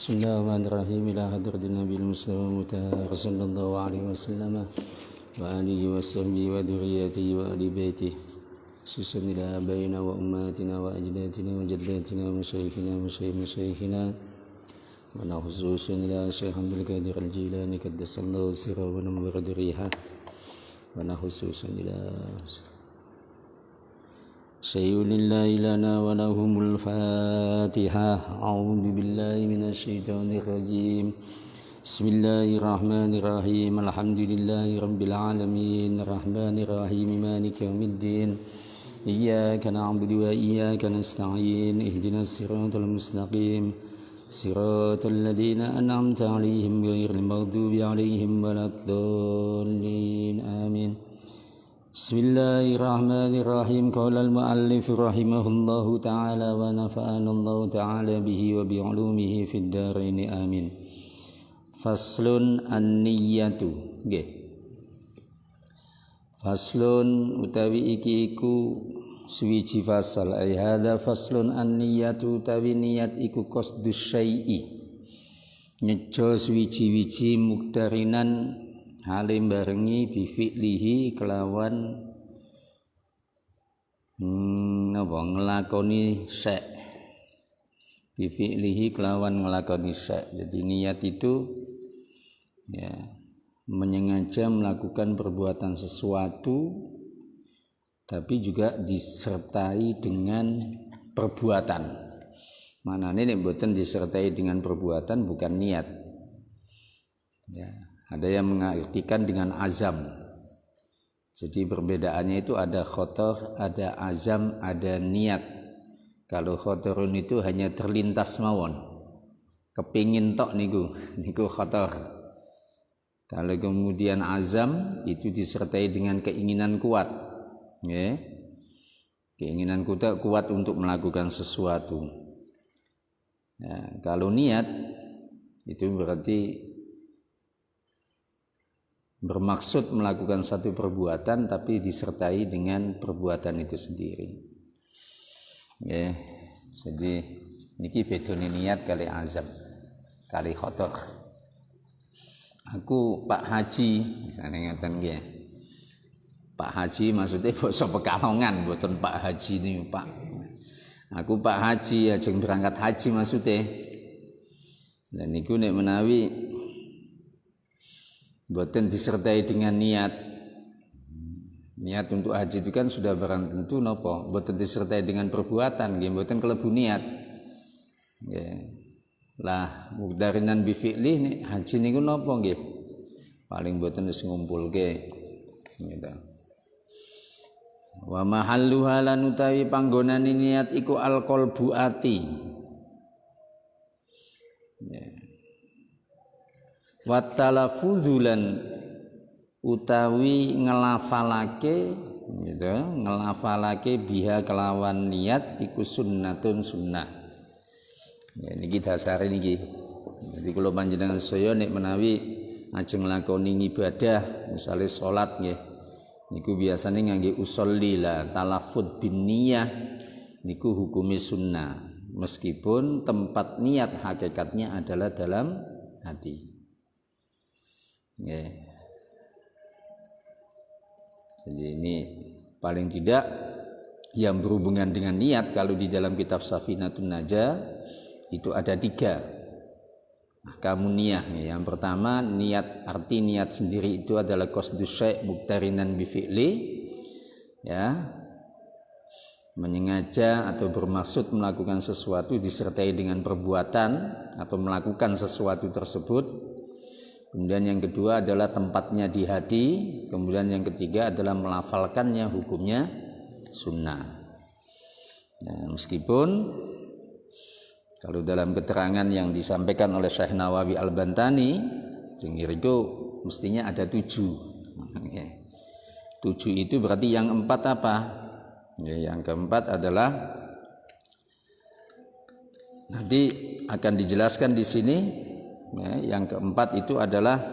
Bismillahirrahmanirrahim. Ila hadratin Nabi Mustafa Mutahhar sallallahu alaihi wasallam wa alihi wa sahbihi wa dzurriyyatihi wa ahli baitihi. Susan ila abaina wa ummatina wa ajdatina wa jaddatina wa masyayikhina wa masyayikhina wa nakhususan ila Syekh Abdul Qadir Al-Jilani qaddasallahu sirrahu wa nawwara diriha wa nakhususan ila Sayyidillah lana wa lahumul Fatihah. A'udzu billahi minasyaitonir rajim. Bismillahirrahmanirrahim. Alhamdulillahi rabbil alamin. Arrahmanir rahim. Maliki yaumiddin. Iyyaka na'budu wa iyyaka nasta'in. Ihdinas siratal mustaqim. Siratal ladzina an'amta 'alaihim ghairil maghdubi 'alaihim waladdallin. Amin. Bismillahirrahmanirrahim. Qala al-muallif rahimahullahu ta'ala wa nafa'ana Allah ta'ala bihi wa bi'ulumihi fid dharain amin. Faslun an-niyyatu. Nggih. Faslun utawi iki iku suwiji fasal. Ai hadza faslun an-niyyatu utawi niat iku qasdus syai'i. Nyejo suwiji-wiji muktarinan halim barengi bi fi'lihi kelawan nglakoni syai'. Bi fi'lihi kelawan nglakoni syai'. Jadi niat itu ya menyengaja melakukan perbuatan sesuatu tapi juga disertai dengan perbuatan. Manane nek mboten disertai dengan perbuatan bukan niat. Ya. Ada yang mengartikan dengan azam. Jadi perbedaannya itu ada khotor, ada azam, ada niat. Kalau khotorun itu hanya terlintas mawon. Kepingin tok niku khotor. Kalau kemudian azam itu disertai dengan keinginan kuat. Ya. Keinginan kuat untuk melakukan sesuatu. Ya, kalau niat itu berarti bermaksud melakukan satu perbuatan tapi disertai dengan perbuatan itu sendiri. Ya, jadi niki bedone niat kali azam, kali khotor. Aku Pak Haji, misalnya ngeten nggih. Pak Haji maksudnya basa Pekalongan, mboten Pak Haji ini Pak. Aku Pak Haji ajeng berangkat haji maksudnya. Dan niku nek menawi boten disertai dengan niat untuk haji itu kan sudah barang tentu napa boten disertai dengan perbuatan nggih boten kelebu niat nggih lah muqdarinan bi fi'li nek haji niku napa nggih paling boten wis ngumpulke gitu. Wa mahalluha lan utawi panggonane niat iku alqalbu ati watalafudzulan utawi ngelafalake gitu, ngelafalake biha kelawan niat iku sunnatun sunnah. Ya niki dasare niki. Jadi kula panjenengan saya nek menawi ajeng nglakoni ibadah, misalnya salat nggih. Niku biasane ngangge usolli la talaffuz bin niyah niku hukumi sunnah. Meskipun tempat niat hakikatnya adalah dalam hati. Yeah. Jadi ini paling tidak yang berhubungan dengan niat kalau di dalam kitab Safinatun Najah itu ada 3 ahkamun niyah. Yang pertama niat, arti niat sendiri itu adalah qasdus syai' muqtarinan bi fi'li, ya, menyengaja atau bermaksud melakukan sesuatu disertai dengan perbuatan atau melakukan sesuatu tersebut. Kemudian yang kedua adalah tempatnya di hati. Kemudian yang ketiga adalah melafalkannya, hukumnya sunnah. Nah, meskipun kalau dalam keterangan yang disampaikan oleh Syekh Nawawi Al-Bantani itu mestinya ada 7. 7 itu berarti yang 4 apa? Ya, yang keempat adalah nanti akan dijelaskan di sini. Ya, yang keempat itu adalah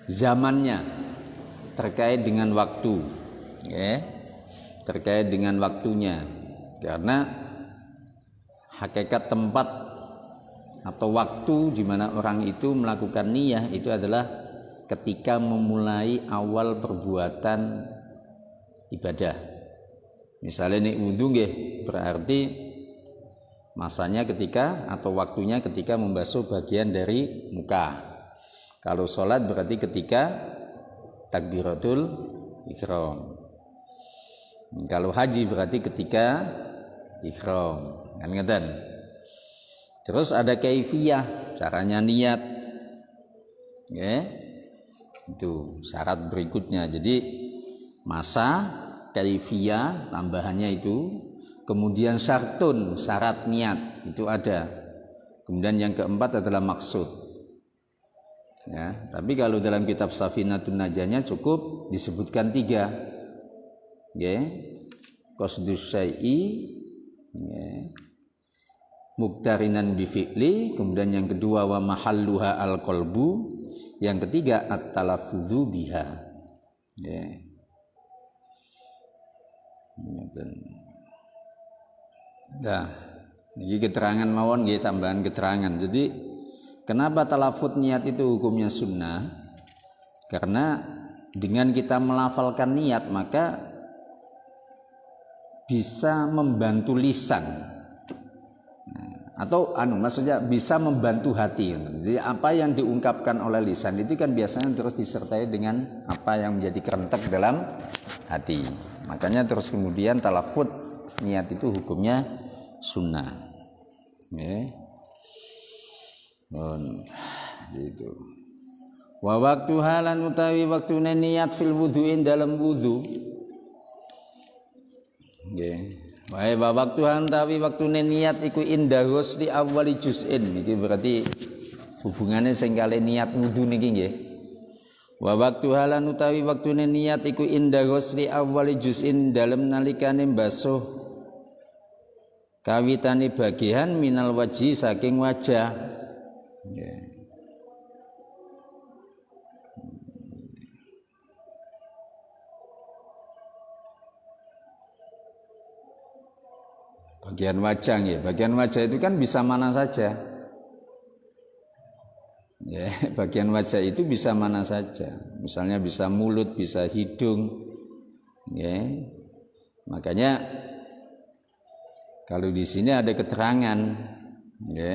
zamannya terkait dengan waktu, ya, terkait dengan waktunya. Karena hakikat tempat atau waktu di mana orang itu melakukan niyah itu adalah ketika memulai awal perbuatan ibadah. Misalnya ini wudu nggih, berarti masanya ketika atau waktunya ketika membasuh bagian dari muka. Kalau sholat berarti ketika takbiratul ihram. Kalau haji berarti ketika ihram. Kan ngeten. Terus ada kaifiyah, caranya niat. Ya. Itu syarat berikutnya. Jadi masa, kaifiyah tambahannya itu, kemudian syartun, syarat niat itu ada. Kemudian yang keempat adalah maksud. Ya, tapi kalau dalam kitab Safinatun Najahnya cukup disebutkan 3. Ya. Qasdus syai'i, ya. Muqtarinan bi fi'li, kemudian yang kedua wa mahalluha al-qalbu, yang ketiga at-talaffuzu biha. Ya. Nah, ini keterangan mawon nggih, tambahan keterangan. Jadi kenapa talafut niat itu hukumnya sunnah? Karena dengan kita melafalkan niat maka bisa membantu lisan. Atau maksudnya bisa membantu hati. Jadi apa yang diungkapkan oleh lisan itu kan biasanya terus disertai dengan apa yang menjadi kerentek dalam hati. Makanya terus kemudian talafut niat itu hukumnya sunnah. Ya. Gitu. Wa waktu halan utawi waktune niat fil wudu'in dalam wudu. Nggih. Wae waktu hantawi waktune niat iku inda ghusli awwali juz'in. Iki berarti hubungannya sing kali niat wudu niki nggih. Wa waktu halan utawi waktune niat iku inda ghusli awwali juz'in dalem nalikane basuh kawitane bagian minal wajhi saking wajah. Nggih. Bagian wajah ya, bagian wajah itu kan bisa mana saja. Ya, bagian wajah itu bisa mana saja. Misalnya bisa mulut, bisa hidung. Ya. Makanya kalau di sini ada keterangan, ya.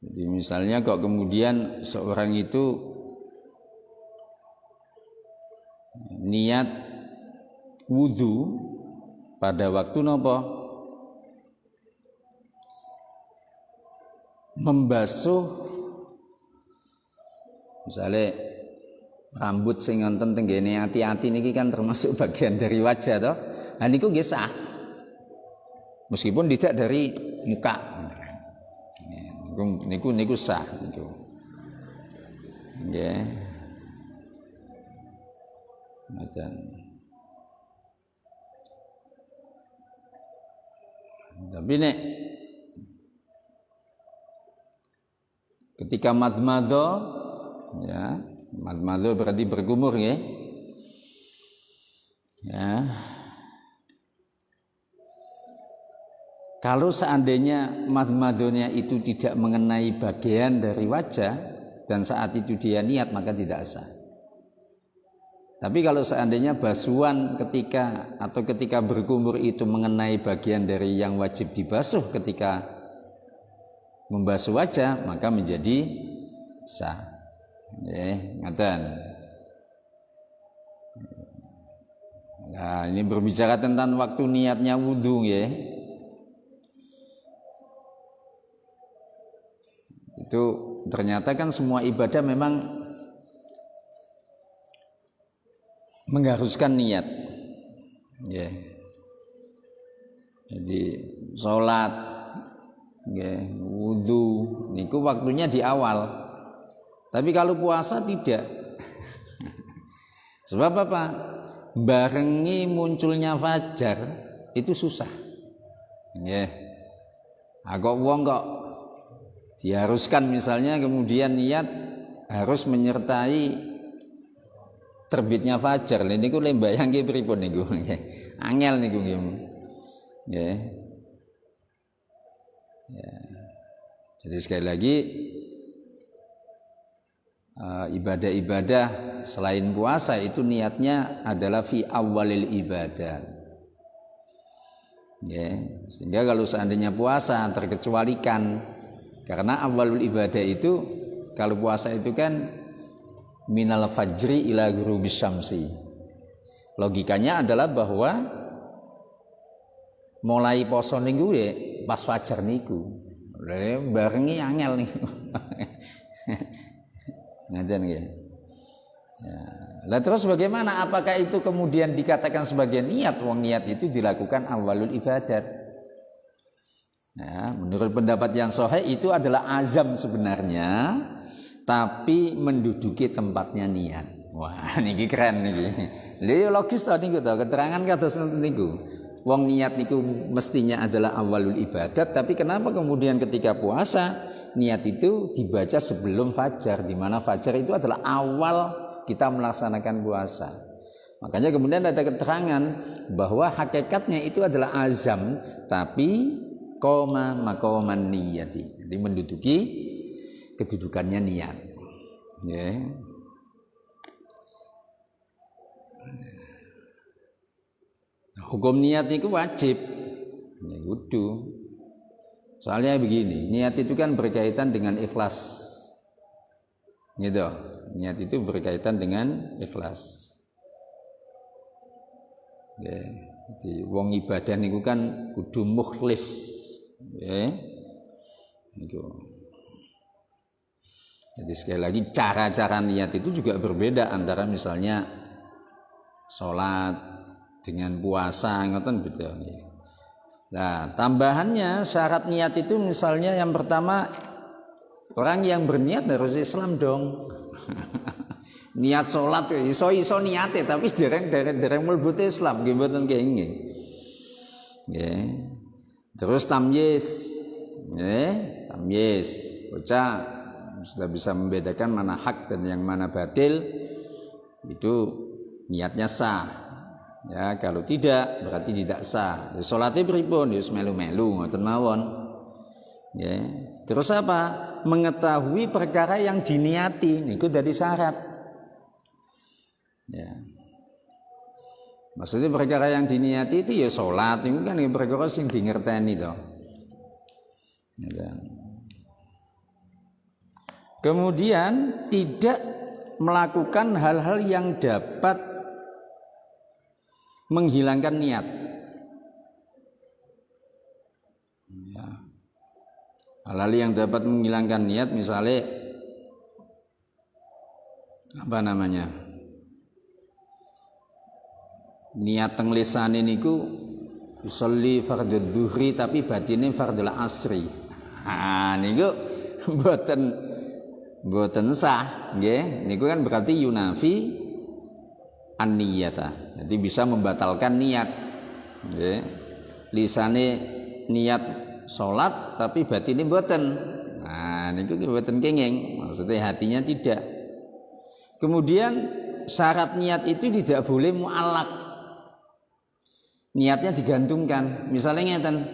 Jadi misalnya kok kemudian seorang itu niat wudu pada waktu nopo membasuh misalnya rambut sing wonten tenggene ati-ati niki kan termasuk bagian dari wajah toh. Nah niku nggih sah. Meskipun tidak dari muka. Niku sah niku. Nggih. Macam tapi nek ketika madmadho, ya, madmadho berarti bergumur ya. Ya. Kalau seandainya madmadhonya itu tidak mengenai bagian dari wajah dan saat itu dia niat maka tidak sah. Tapi kalau seandainya basuhan ketika berkumur itu mengenai bagian dari yang wajib dibasuh ketika membasuh wajah maka menjadi sah. Ngaten. Nah, ini berbicara tentang waktu niatnya wudu ya. Itu ternyata kan semua ibadah memang mengharuskan niat, ya. Jadi sholat, ya, wudu, niku waktunya di awal. Tapi kalau puasa tidak. Sebab apa? Barengi munculnya fajar itu susah. Ya. Kok wong kok diharuskan misalnya kemudian niat harus menyertai terbitnya fajar. Niku lembah yang pripun niku. Angel niku nggih. Nggih. Ya. Jadi sekali lagi ibadah-ibadah selain puasa itu niatnya adalah fi awalil ibadah. Ya, sehingga kalau seandainya puasa terkecualikan karena awalul ibadah itu kalau puasa itu kan minal fajri ila ghurubis syamsi. Logikanya adalah bahwa mulai poso niku pas fajar niku. Barengi angel niku. Ngajen nggih. Ya. Lah terus bagaimana? Apakah itu kemudian dikatakan sebagai niat? Wong niat itu dilakukan awalul ibadat. Nah, menurut pendapat yang sahih itu adalah azam sebenarnya, tapi menduduki tempatnya niat. Wah, niki keren niki. Lha logis to niku to, keterangan kados ngoten niku. Wong niat niku mestinya adalah awalul ibadat, tapi kenapa kemudian ketika puasa niat itu dibaca sebelum fajar, di mana fajar itu adalah awal kita melaksanakan puasa. Makanya kemudian ada keterangan bahwa hakikatnya itu adalah azam, tapi qoma maqaman niyati. Jadi menduduki kedudukannya niat. Ya. Hukum niat itu wajib. Ya kudu. Soalnya begini, niat itu kan berkaitan dengan ikhlas. Gitu. Niat itu berkaitan dengan ikhlas. Ya, jadi wong ibadah niku kan kudu mukhlis. Ya. Itu. Jadi sekali lagi cara-cara niat itu juga berbeda antara misalnya sholat dengan puasa, ngoten beda. Nah, tambahannya syarat niat itu misalnya yang pertama orang yang berniat harus Islam dong. Niat sholat iso niate tapi dereng mlebu Islam nggih mboten kenging. Nggih. Terus tamyiz. Nggih, tamyiz. Bocah sudah bisa membedakan mana hak dan yang mana batil, itu niatnya sah. Ya, kalau tidak berarti tidak sah. Ya, salatnya pripun? Ya melu-melu ngoten mawon. Ya. Terus apa? Mengetahui perkara yang diniati niku dadi syarat. Ya. Maksudnya perkara yang diniati itu ya salat, itu kan perkara sing dingerteni to. Ya. Kemudian tidak melakukan hal-hal yang dapat menghilangkan niat. Ya. Hal-hal yang dapat menghilangkan niat misalnya apa namanya? Niat teng lisane niku usolli fardhu dzuhri tapi batine fardhu asri. Ah niku mboten sah, nggih. Niku kan berarti yunafi an-niyata. Jadi bisa membatalkan niat. Nggih. Lisane niat salat tapi batine mboten. Nah, niku mboten kenging. Maksudnya hatinya tidak. Kemudian syarat niat itu tidak boleh mu'allaq. Niatnya digantungkan. Misalnya ngeten,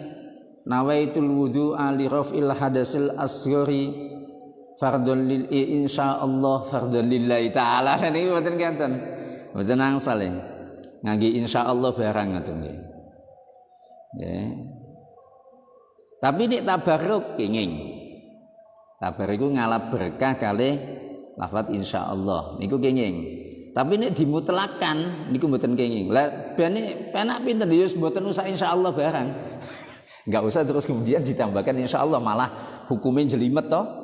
nawaitul wudu'a li raf'il hadasil asghari fardhun lil insyaallah fardhun lillahi taala. Niki mboten ngeten. Mboten angsal ya. Ngangge insyaallah barang ngoten nggih. Nggih. Tapi nek tabarruk kenging. Tabarruk iku ngalap berkah kalih lafaz insyaallah niku kenging. Tapi nek dimutlakan niku mboten kenging. Lah bene penak pinten ya mboten usah insyaallah barang. Enggak usah terus kemudian ditambahkan insyaallah malah hukumnya jelimet toh.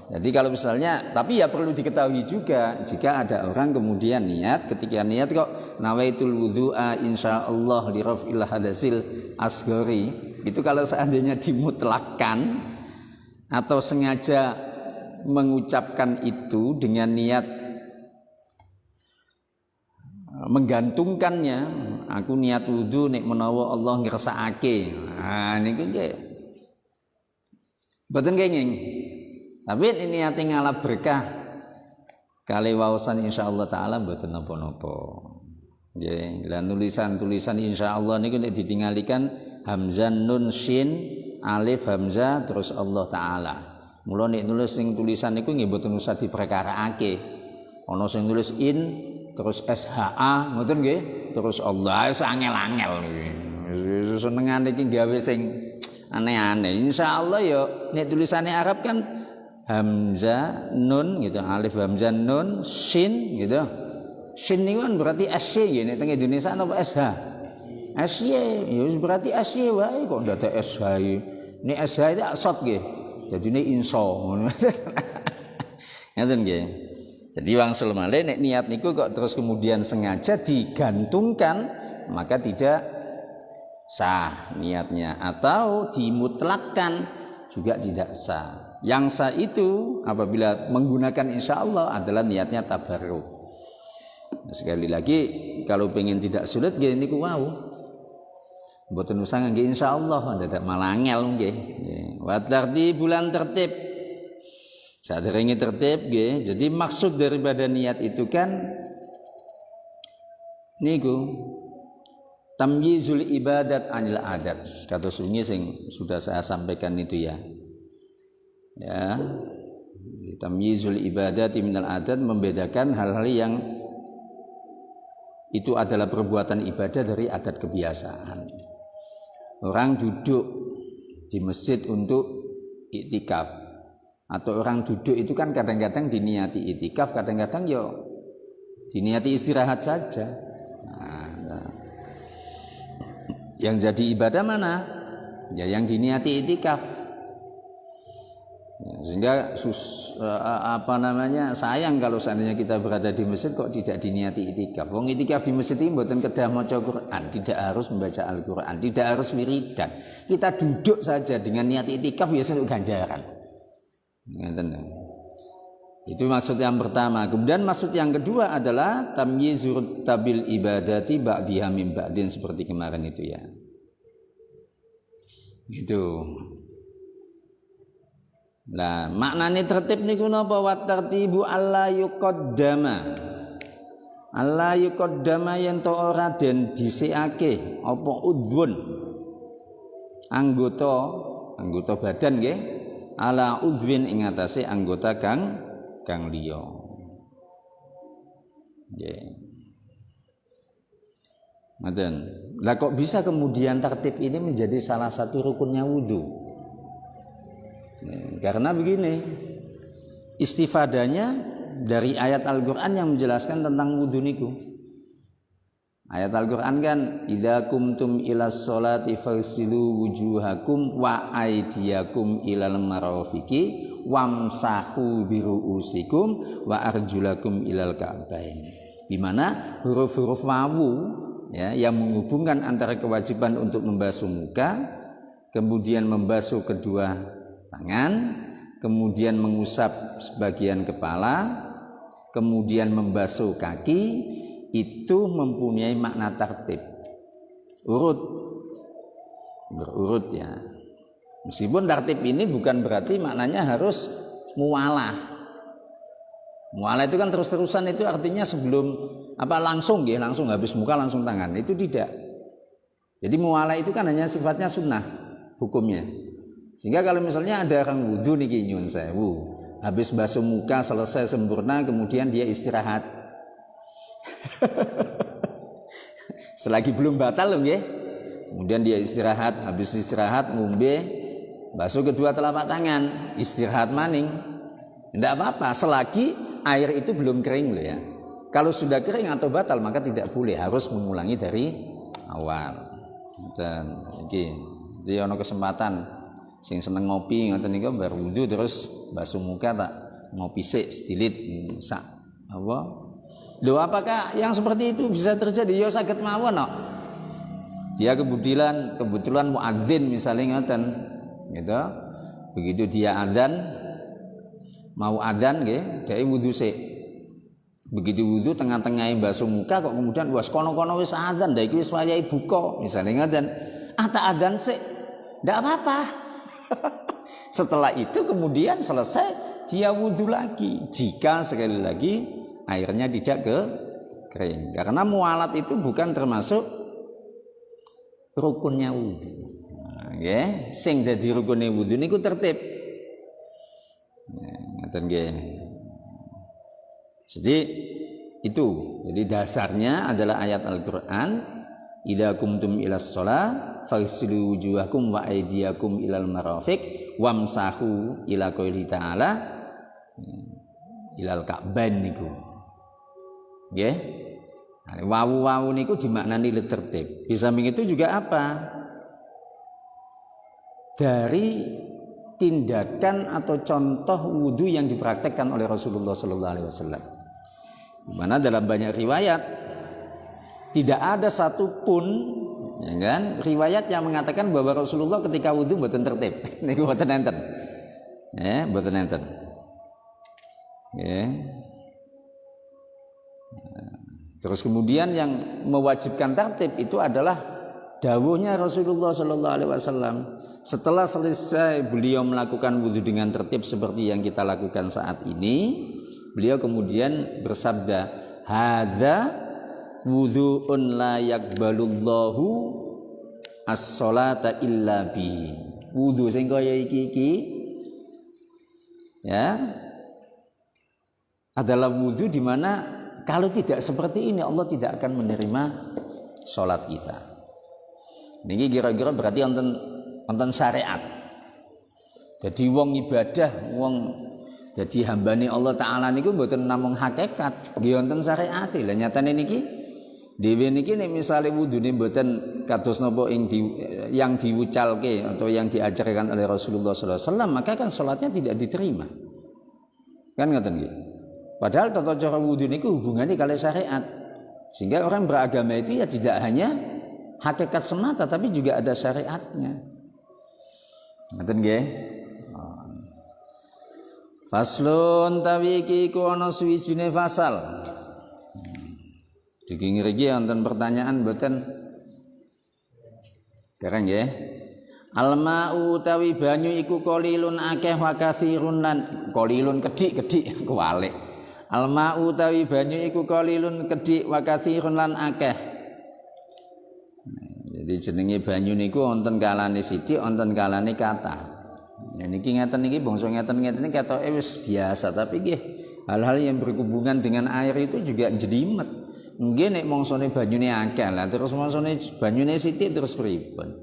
Jadi kalau misalnya, tapi ya perlu diketahui juga jika ada orang kemudian niat, ketika niat kok nawaitul wudhu'a insyaallah li raf'il hadasil asghari, itu kalau seandainya dimutlakkan atau sengaja mengucapkan itu dengan niat menggantungkannya, aku niat wudhu nek menawa Allah ngersakake. Nah niku nggih. Mboten kenging. Tapi ini hati ngalap berkah kali wawasan insyaallah taala mboten napa-napa. Nggih, lah tulisan insyaallah niku nek ditinggalikan hamzah nun shin alif hamzah terus Allah taala. Mula nek nulis sing tulisan niku nggih mboten usah diperkaraake. Ana sing nulis in terus SHA ngoten nggih, terus Allah wis angel-angel niki. Senengane iki gawe sing aneh-aneh. Insyaallah ya nek tulisannya Arab kan hamzah nun gitu, alif hamzah nun shin gitu. Shin niku kan berarti SY nggih nek teng Indonesia napa SH? SY, ya berarti SY wae kok ndak ada SH. Nek SH itu asot nggih. Dadine insa ngono. Ngoten nggih. Jadi wangsul malih nek niat niku kok terus kemudian sengaja digantungkan maka tidak sah niatnya, atau dimutlakkan juga tidak sah. Yang sah itu apabila menggunakan insyaallah adalah niatnya tabarruk. Sekali lagi kalau pengen tidak sulit nggih niku wau. Mboten usah ngangge insyaallah dadak malah angel nggih. Wa bulan tertib. Saderenge tertib nggih. Jadi maksud daripada niat itu kan niku tamyizul ibadat anil adat. Kata sunyi sing sudah saya sampaikan itu ya. Ya. Tamyizul ibadati minal adat, membedakan hal-hal yang itu adalah perbuatan ibadah dari adat kebiasaan. Orang duduk di masjid untuk iktikaf, atau orang duduk itu kan kadang-kadang diniati iktikaf, kadang-kadang ya diniati istirahat saja. Yang jadi ibadah mana? Ya yang diniati iktikaf. Ya, sehingga sayang kalau seandainya kita berada di masjid kok tidak diniati iktikaf. Wong iktikaf di masjid ini mboten kedah maca Quran, tidak harus membaca Al-Qur'an, tidak harus wiridan. Kita duduk saja dengan niat iktikaf ya untuk ganjaran. Ngoten. Itu maksud yang pertama. Kemudian maksud yang kedua adalah tamyizur tabil ibadati ba'diha min ba'din, seperti kemarin itu ya. Itu. Nah, maknane tertib niku napa? Wa tartibu alla yuqaddama. Alla yuqaddama yen to ora den dhisikake apa udhun. Anggota badan nggih. Ala udhwin ing atase anggota kang liya. Nggih. Ngoten. Lah kok bisa kemudian tertib ini menjadi salah satu rukunnya wudu? Karena begini, istifadanya dari ayat Al-Qur'an yang menjelaskan tentang wudu niku. Ayat Al-Qur'an kan idza kumtum ilas sholati faghsilu wujuhakum wa aydiyakum ilal marafiqi wamsahu biruusikum wa arjulakum ilal ka'bain. Di mana huruf-huruf wawu ya yang menghubungkan antara kewajiban untuk membasuh muka, kemudian membasuh kedua tangan, kemudian mengusap sebagian kepala, kemudian membasuh kaki, itu mempunyai makna tertib, berurut ya. Meskipun tertib ini bukan berarti maknanya harus mualah. Mualah itu kan terus-terusan, itu artinya sebelum langsung habis muka langsung tangan, itu tidak. Jadi mualah itu kan hanya sifatnya sunnah hukumnya. Sehingga kalau misalnya ada orang wudu niki nyun sewu, habis basuh muka selesai sempurna, kemudian dia istirahat. Selagi belum batal loh nggih. Kemudian dia istirahat, habis istirahat ngombe, basuh kedua telapak tangan, istirahat maning. Tidak apa-apa selagi air itu belum kering loh ya. Kalau sudah kering atau batal maka tidak boleh, harus mengulangi dari awal. Dan iki ana kesempatan sing seneng ngopi ngoten niku bar wudu terus basuh muka tak ngopi sik sedilit sak apa. Lho apakah yang seperti itu bisa terjadi? Ya saged mawon kok. Dia kebetulan muadzin misalnya ngoten gitu. Begitu dia adzan mau adzan nggih, dhek wudu sik. Begitu wudu tengah-tengah basuh muka kok kemudian wis kono-kono wis adzan, ndak iki wis wayahe buka misalnya ngoten. Tak adzan sik. Ndak apa-apa. Setelah itu kemudian selesai dia wudhu lagi jika sekali lagi airnya tidak kering, karena mualat itu bukan termasuk rukunnya wudhu. Nah, nggih, sing dadi rukune wudu niku tertib. Ngoten nggih. Jadi itu. Jadi dasarnya adalah ayat Al-Qur'an, idza kumtum ilas shalah faghsilu wujuhakum wa aydiyakum ilal marafiq wamsahu ila qouli ta'ala ilal ka'bain niku. Nggih. Nah, wawu-wawu niku dimaknani tertib. Di samping itu juga apa? Dari tindakan atau contoh wudu yang dipraktekkan oleh Rasulullah sallallahu alaihi wasallam. Di mana dalam banyak riwayat tidak ada satupun, ya kan, riwayat yang mengatakan bahwa Rasulullah ketika wudu mboten tertib. Niku mboten enten. Mboten enten. Terus kemudian yang mewajibkan tertib itu adalah dawuhnya Rasulullah sallallahu alaihi wasallam. Setelah selesai beliau melakukan wudu dengan tertib seperti yang kita lakukan saat ini, beliau kemudian bersabda, "Hadza wudhu'un la yaqbalullahu as-sholata illa bi." Wudu sing kaya iki ya adalah wudu di mana kalau tidak seperti ini Allah tidak akan menerima sholat kita. Ini kira-kira berarti wonten syariat. Jadi wong ibadah, wong jadi hambane Allah Taala niku mboten namung hakikat, nggih wonten syariat. Lah nyatane niki dhewe niki nek misale wudune mboten kados napa yang diwucalke atau yang diajarkan oleh Rasulullah sallallahu alaihi wasallam, maka kan salatnya tidak diterima. Kan ngoten nggih. Padahal tata cara wudu niku hubungannya kali syariat. Sehingga orang beragama itu ya tidak hanya hakikat semata tapi juga ada syariatnya. Ngoten nggih. Faslun tawi iki ku ana suwijine fasal. Iki ngriki wonten pertanyaan mboten? Dereng nggih. Alma'u tawi banyu iku qalilun akeh wa katsirun lan qalilun kedhik-kedhik kuwalik. Alma'u tawi banyu iku qalilun kedhik wa katsirun lan akeh. Jadi jenenge banyu niku wonten kalane sithik, wonten kalane kathah. Nah, niki ngeten niki bangsa ngeten iki ketoke wis biasa, tapi nggih hal-hal yang berhubungan dengan air itu juga jelimet. Nggih nek mangsane banyune akeh lah, terus mangsane banyune sithik terus pripun?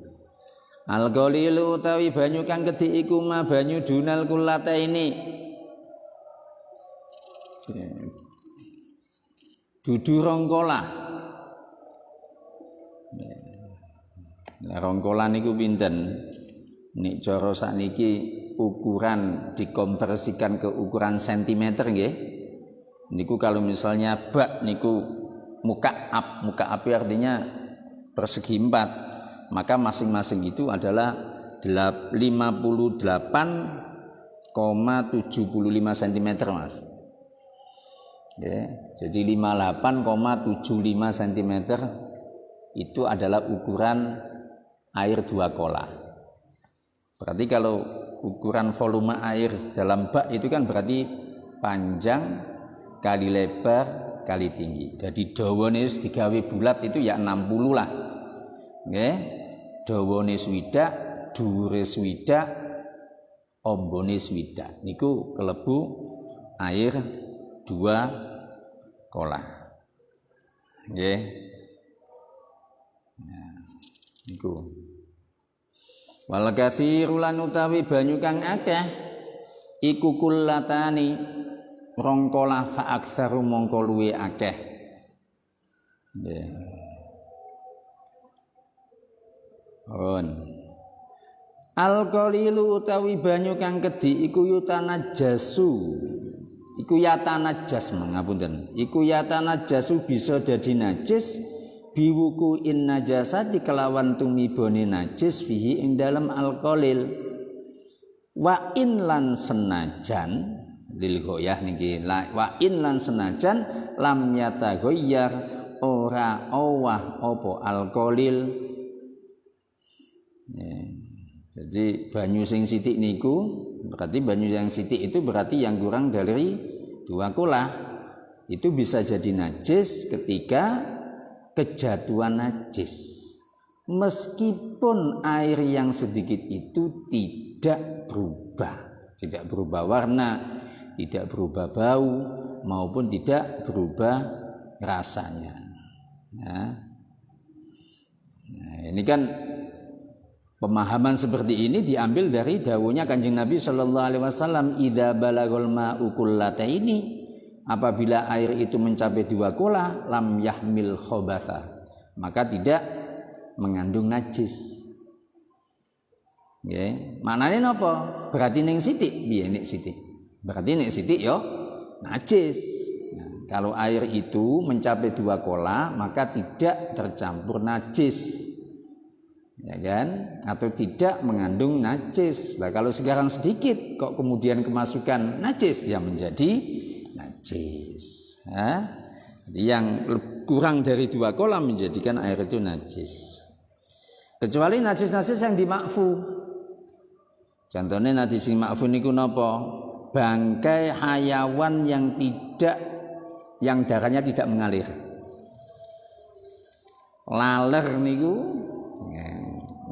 Al-qalilu utawi banyu kang kedhik iku ma banyu dunal kullataini. Dudu rongkola. Lah rongkola niku pinten? Nek cara sakniki ukuran dikonversikan ke ukuran sentimeter nggih. Niku kalau misalnya bak niku mukaab artinya persegi 4, maka masing-masing itu adalah 58,75 cm Mas. Ya, jadi 58,75 cm itu adalah ukuran air 2 kola. Berarti kalau ukuran volume air dalam bak itu kan berarti panjang kali lebar kali tinggi. Jadi dawane wis digawe bulat itu ya 60 lah. Nggih. Dawane swidak, dhuwure swidak, ombone swidak. Niku kelebu air 2 kola. Nggih. Nah, niku. Wal katsiru lan utawi banyu kang akeh iku kullatani rongkola fa aksaru mongko luwe akeh. Nggih. Al-qalilu utawi banyu kang kedhi iku yutanajasu. Iku yatanajas mengapunten. Iku yatanajasu bisa dadi najis biwuku in najasati kelawan tumibone najis fihi ing dalam al-qalil. Wa in lan senajan lil ghoyah niki wa in lan senajan lam yataghayyar ora owah apa al-qalil. Jadi banyu sing sithik niku berarti banyu yang sithik itu berarti yang kurang dari 2 kolah. Itu bisa jadi najis ketika kejatuhan najis. meskipun air yang sedikit itu tidak berubah warna, tidak berubah bau maupun tidak berubah rasanya. Nah, ini kan pemahaman seperti ini diambil dari dawuhnya Kanjeng Nabi Shallallahu Alaihi Wasallam, idza balagul ma'u kullataini, apabila air itu mencapai 2 kola, lam yahmil khobatha, maka tidak mengandung najis. Nggih, maknane napa? Berarti ning sithik piye nek sithik? Berarti nek sithik yo najis. Nah, kalau air itu mencapai 2 kola maka tidak tercampur najis. Ya kan? Atau tidak mengandung najis. Nah, kalau sekarang sedikit kok kemudian kemasukan najis, ya menjadi najis. Jadi yang kurang dari 2 kola menjadikan air itu najis. Kecuali najis-najis yang dimakfu. Contohnya najis yang makfu niku napa? Bangkai hayawan yang darahnya tidak mengalir. Laler niku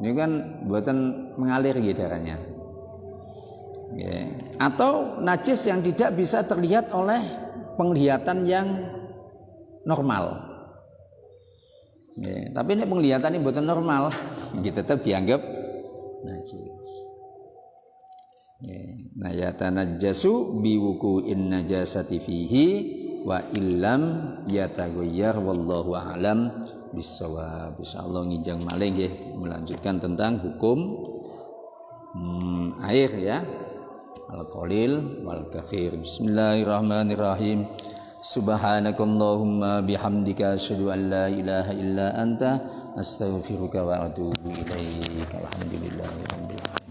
ini kan buatan mengalir gitu darahnya. Atau najis yang tidak bisa terlihat oleh penglihatan yang normal. Tapi ini penglihatan ini buatan normal, tetap dianggap najis. Nah ya tanajjasu biwuku'in najasati fihi wa illam yataghayyar wallahu a'lam bissawab. Insyaallah nginjang malih nggih melanjutkan tentang hukum air ya, al-qalil wal katsir. Bismillahirrahmanirrahim. Subhanakallahumma bihamdika asyhadu an la ilaha illa anta astaghfiruka wa atubu ilaik. Alhamdulillahirabbil alamin.